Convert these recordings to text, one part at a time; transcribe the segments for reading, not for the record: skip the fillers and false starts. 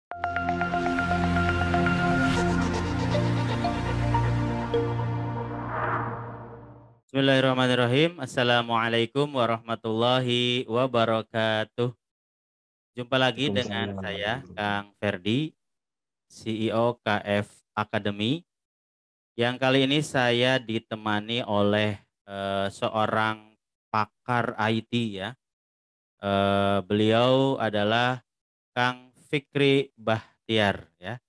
Bismillahirrahmanirrahim. Assalamualaikum warahmatullahi wabarakatuh. Jumpa lagi dengan Waalaikumsalam. saya, Kang Ferdi, CEO KF Academy. Yang kali ini saya ditemani oleh seorang pakar IT ya. Beliau adalah Kang Fikri Bahtiar ya.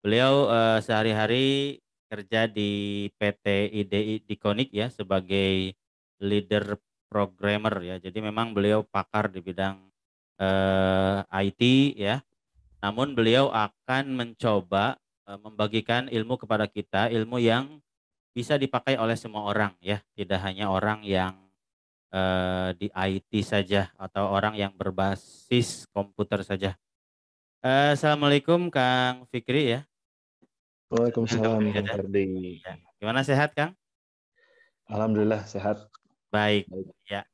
Beliau sehari-hari kerja di PT IDI Dikonik ya sebagai leader programmer ya. Jadi memang beliau pakar di bidang IT ya. Namun beliau akan mencoba membagikan ilmu kepada kita, ilmu yang bisa dipakai oleh semua orang ya, tidak hanya orang yang di IT saja atau orang yang berbasis komputer saja. Assalamualaikum Kang Fikri ya. Kang Waalaikumsalam, Fikri Kang ada? Ferdi. Ya. Gimana sehat Kang? Alhamdulillah sehat. Baik. Baik. Ya.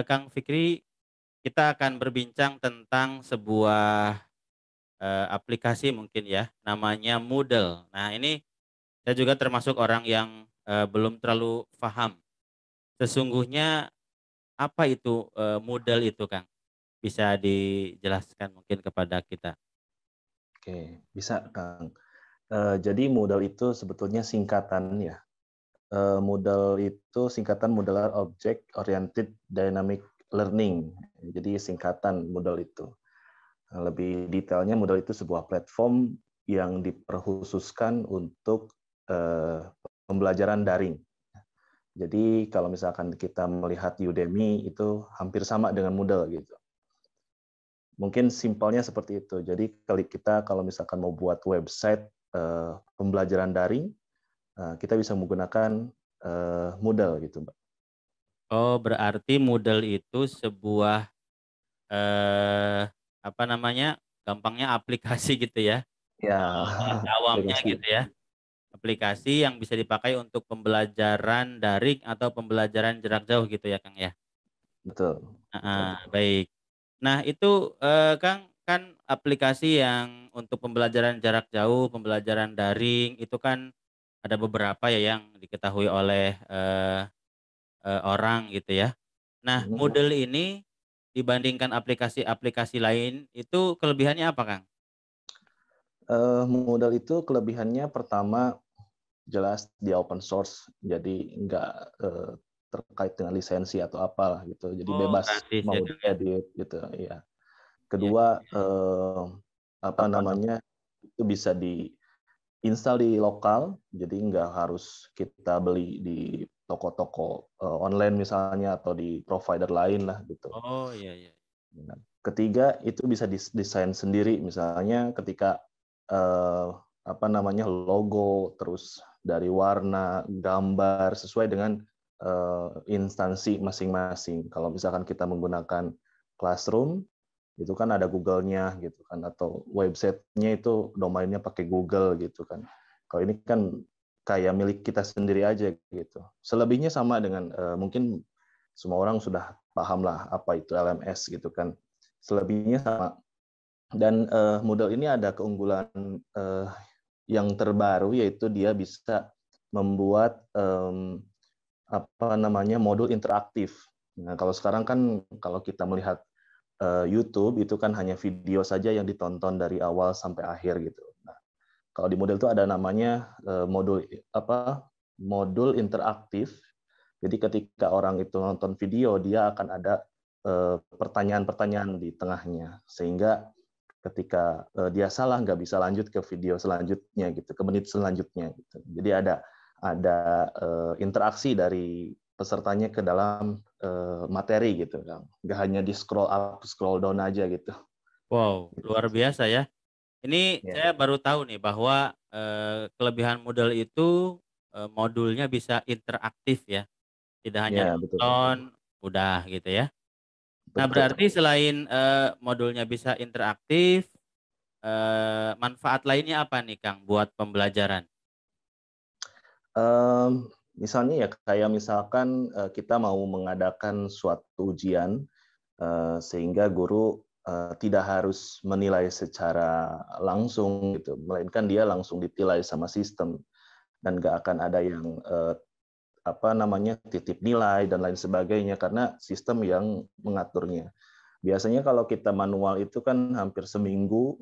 Kang Fikri, kita akan berbincang tentang sebuah aplikasi mungkin ya, namanya Moodle. Nah ini saya juga termasuk orang yang belum terlalu paham. Sesungguhnya apa itu Moodle itu Kang? Bisa dijelaskan mungkin kepada kita. Oke, bisa Kang. Jadi modal itu sebetulnya singkatan ya. Modal itu singkatan Modular Object Oriented Dynamic Learning. Jadi singkatan modal itu. Lebih detailnya modal itu sebuah platform yang diperkhususkan untuk pembelajaran daring. Jadi kalau misalkan kita melihat Udemy itu hampir sama dengan Moodle gitu. Mungkin simpelnya seperti itu. Jadi kalau misalkan mau buat website pembelajaran daring, kita bisa menggunakan Moodle gitu, Mbak. Oh, berarti Moodle itu sebuah apa namanya? Gampangnya aplikasi gitu ya. Ya, Bahasa awamnya aplikasi. gitu ya. Aplikasi yang bisa dipakai untuk pembelajaran daring atau pembelajaran jarak jauh gitu ya, Kang ya. Betul, betul, Heeh, betul. baik. Nah, itu Kang kan aplikasi yang untuk pembelajaran jarak jauh, pembelajaran daring itu kan ada beberapa ya yang diketahui oleh orang gitu ya. Nah, Mhm. model ini dibandingkan aplikasi-aplikasi lain itu kelebihannya apa, Kang? Modal itu kelebihannya pertama jelas di open source, jadi nggak terkait dengan lisensi atau apalah gitu, jadi Oh, bebas gratis ya, mau Kang ya. diedit gitu, ya. Iya. Kedua, apa namanya, itu bisa diinstal di lokal, jadi nggak harus kita beli di toko-toko online misalnya atau di provider lain lah gitu. Oh, iya iya. Nah, ketiga itu bisa desain sendiri, misalnya ketika eh, apa namanya logo, terus dari warna, gambar sesuai dengan instansi masing-masing. Kalau misalkan kita menggunakan Classroom, itu kan ada Google-nya gitu kan, atau websitenya itu domainnya pakai Google gitu kan. Kalau ini kan kayak milik kita sendiri aja gitu. Selebihnya sama dengan mungkin semua orang sudah paham lah apa itu LMS gitu kan. Selebihnya sama. Dan model ini ada keunggulan yang terbaru, yaitu dia bisa membuat apa namanya modul interaktif. Nah, kalau sekarang kan kalau kita melihat YouTube itu kan hanya video saja yang ditonton dari awal sampai akhir gitu. Nah, kalau di model itu ada namanya modul interaktif. Jadi ketika orang itu nonton video, dia akan ada pertanyaan-pertanyaan di tengahnya, sehingga ketika dia salah nggak bisa lanjut ke video selanjutnya gitu, ke menit selanjutnya gitu. Jadi ada interaksi dari pesertanya ke dalam materi gitu, Kang. Nggak hanya di scroll up, scroll down aja gitu. Wow, Gitu. luar biasa ya. Ini Ya, saya baru tahu nih bahwa kelebihan model itu modulnya bisa interaktif ya. Tidak hanya ya betul, nonton, udah gitu ya. Nah, betul. berarti selain modulnya bisa interaktif, manfaat lainnya apa nih Kang buat pembelajaran? Misalnya ya kayak misalkan kita mau mengadakan suatu ujian, sehingga guru tidak harus menilai secara langsung gitu, melainkan dia langsung ditilai sama sistem dan nggak akan ada yang titip nilai dan lain sebagainya karena sistem yang mengaturnya. Biasanya kalau kita manual itu kan hampir seminggu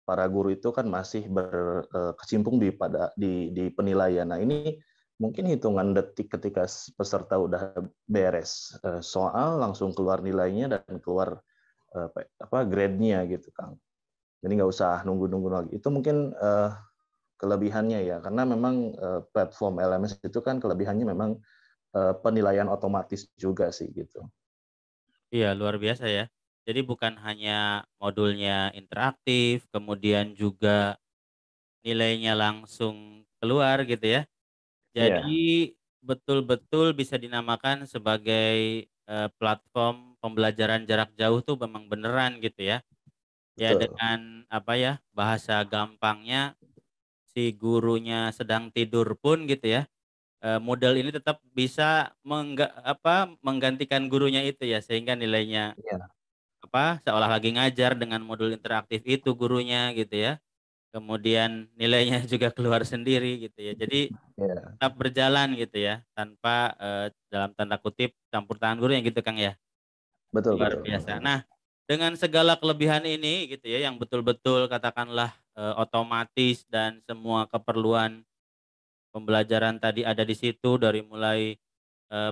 para guru itu kan masih berkecimpung di penilaian. Nah, ini mungkin hitungan detik ketika peserta udah beres soal langsung keluar nilainya dan keluar grade-nya gitu, Kang. Jadi nggak usah nunggu-nunggu lagi. Itu mungkin kelebihannya ya, karena memang platform LMS itu kan kelebihannya memang penilaian otomatis juga sih gitu. Iya, luar biasa ya. Jadi bukan hanya modulnya interaktif, kemudian juga nilainya langsung keluar gitu ya. Iya, Jadi betul-betul bisa dinamakan sebagai, platform pembelajaran jarak jauh tuh memang beneran gitu ya. Ya betul. dengan apa ya, bahasa gampangnya si gurunya sedang tidur pun gitu ya, model ini tetap bisa menggantikan gurunya itu ya, sehingga nilainya Iya, seolah lagi ngajar dengan modul interaktif itu gurunya gitu ya. Kemudian nilainya juga keluar sendiri gitu ya. Jadi iya. tetap berjalan gitu ya, tanpa, dalam tanda kutip campur tangan gurunya gitu Kang ya. Betul, Luar betul. biasa. Nah, dengan segala kelebihan ini gitu ya, yang betul-betul katakanlah, otomatis dan semua keperluan pembelajaran tadi ada di situ dari mulai, eee,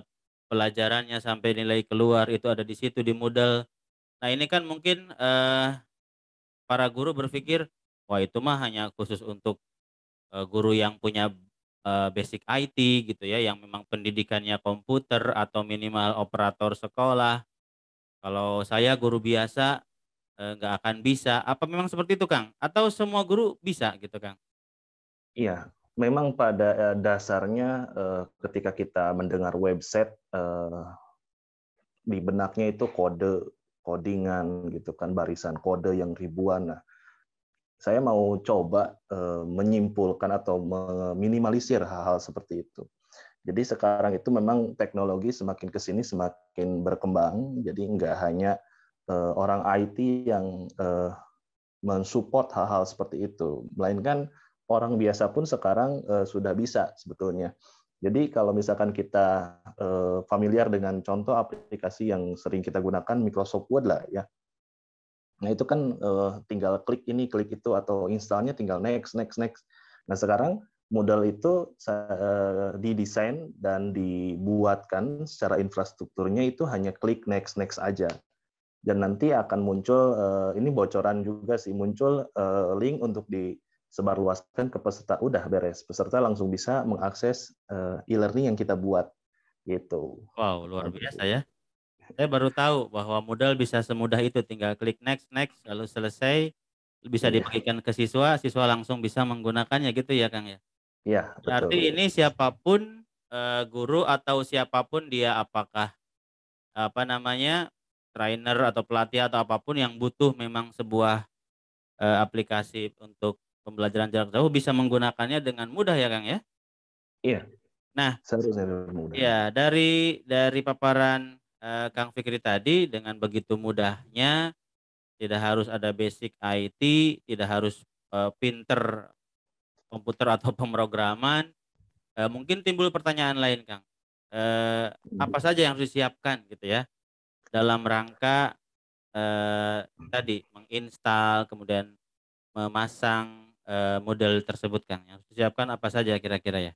pelajarannya sampai nilai keluar itu ada di situ di Moodle. Nah ini kan mungkin, para guru berpikir, "Wah itu mah hanya khusus untuk, guru yang punya, basic IT," gitu ya, yang memang pendidikannya komputer atau minimal operator sekolah. Kalau saya guru biasa, nggak akan bisa. Apa memang seperti itu, Kang? Atau semua guru bisa gitu, Kang? Iya, memang pada dasarnya ketika kita mendengar website di benaknya itu codingan gitu kan, barisan kode yang ribuan. Nah, saya mau coba menyimpulkan atau meminimalisir hal-hal seperti itu. Jadi sekarang itu memang teknologi semakin ke sini semakin berkembang, jadi nggak hanya orang IT yang mensupport hal-hal seperti itu, melainkan orang biasa pun sekarang sudah bisa sebetulnya. Jadi kalau misalkan kita familiar dengan contoh aplikasi yang sering kita gunakan Microsoft Word lah ya. Nah itu kan tinggal klik ini, klik itu atau installnya tinggal next, next, next. Nah sekarang modal itu didesain dan dibuatkan secara infrastrukturnya itu hanya klik next, next aja. Dan nanti akan muncul, ini bocoran juga sih, muncul link untuk disebarluaskan ke peserta. Udah beres, peserta langsung bisa mengakses e-learning yang kita buat gitu. Wow, luar biasa ya. Saya baru tahu bahwa modal bisa semudah itu, tinggal klik next next, lalu selesai, bisa Iya, dibagikan ke siswa, siswa langsung bisa menggunakannya gitu ya, Kang, ya? iya betul. Berarti ini siapapun, guru atau siapapun dia, apakah, apa namanya, trainer atau pelatih atau apapun yang butuh memang sebuah, aplikasi untuk pembelajaran jarak jauh bisa menggunakannya dengan mudah ya, Kang, ya? Iya, Nah, seharusnya lebih mudah. ya dari paparan, Kang Fikri tadi dengan begitu mudahnya, tidak harus ada basic IT, tidak harus, pinter komputer atau pemrograman, mungkin timbul pertanyaan lain, Kang. Apa saja yang harus disiapkan gitu ya, dalam rangka, tadi menginstal, kemudian memasang, model tersebut, Kang? Yang harus disiapkan apa saja kira-kira ya?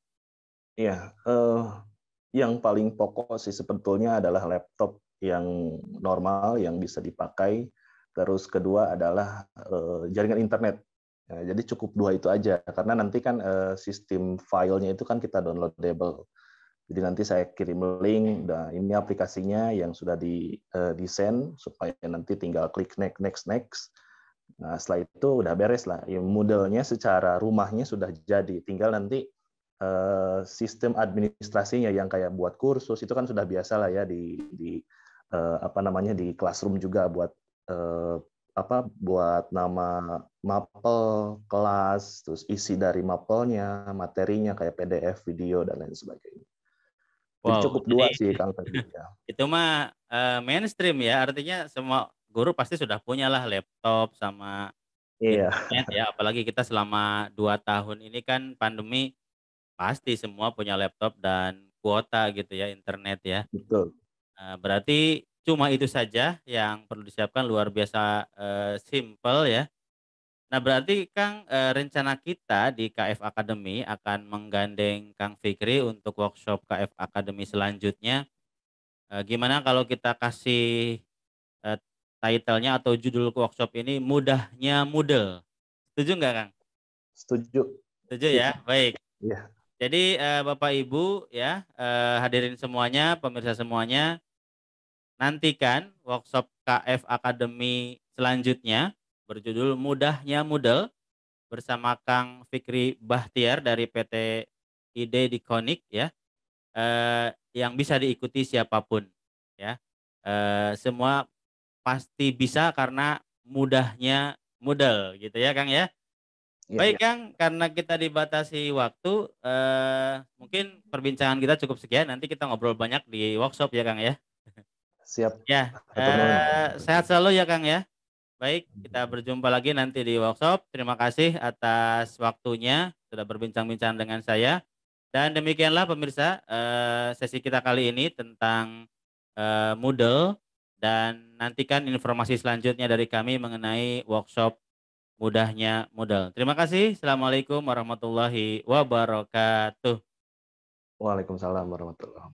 Iya, yang paling pokok sih sebetulnya adalah laptop yang normal yang bisa dipakai, terus kedua adalah, jaringan internet. Jadi cukup 2 itu aja, karena nanti kan, sistem filenya itu kan kita downloadable. Jadi nanti saya kirim link, nah ini aplikasinya yang sudah desain supaya nanti tinggal klik next, next, next. Nah, setelah itu udah beres lah. Ya, modelnya secara rumahnya sudah jadi. Tinggal nanti sistem administrasinya yang kayak buat kursus itu kan sudah biasa lah ya di di classroom juga buat eh, buat nama mapel kelas, terus isi dari mapelnya, materinya kayak PDF, video dan lain sebagainya. Jadi Wow, cukup jadi dua sih Kang Ferdi ya. itu mah, mainstream ya, artinya semua guru pasti sudah punyalah laptop sama Iya, internet ya, apalagi kita selama 2 tahun ini kan pandemi, pasti semua punya laptop dan kuota gitu ya, internet ya. betul. Berarti cuma itu saja yang perlu disiapkan luar biasa, simpel ya. Nah berarti Kang, rencana kita di KF Academy akan menggandeng Kang Fikri untuk workshop KF Academy selanjutnya, gimana kalau kita kasih, eee, title-nya atau judul workshop ini Mudahnya Moodle, setuju nggak Kang? Setuju. Setuju Sip. ya? Baik. Iya. Jadi, Bapak Ibu ya, hadirin semuanya, pemirsa semuanya, nantikan workshop KF Academy selanjutnya berjudul Mudahnya Moodle bersama Kang Fikri Bahtiar dari PT ID Dikonik ya, yang bisa diikuti siapapun ya. Semua pasti bisa karena mudahnya Moodle gitu ya Kang ya. Iya, Baik iya. Kang, karena kita dibatasi waktu, mungkin perbincangan kita cukup sekian, nanti kita ngobrol banyak di workshop ya Kang ya. Siap. Ya, Hatur nuhun. sehat selalu ya Kang ya. Baik, kita berjumpa lagi nanti di workshop. Terima kasih atas waktunya, sudah berbincang-bincang dengan saya. Dan demikianlah pemirsa, sesi kita kali ini tentang, Moodle, dan nantikan informasi selanjutnya dari kami mengenai workshop Mudahnya Moodle. Terima kasih. Assalamualaikum warahmatullahi wabarakatuh. Waalaikumsalam warahmatullahi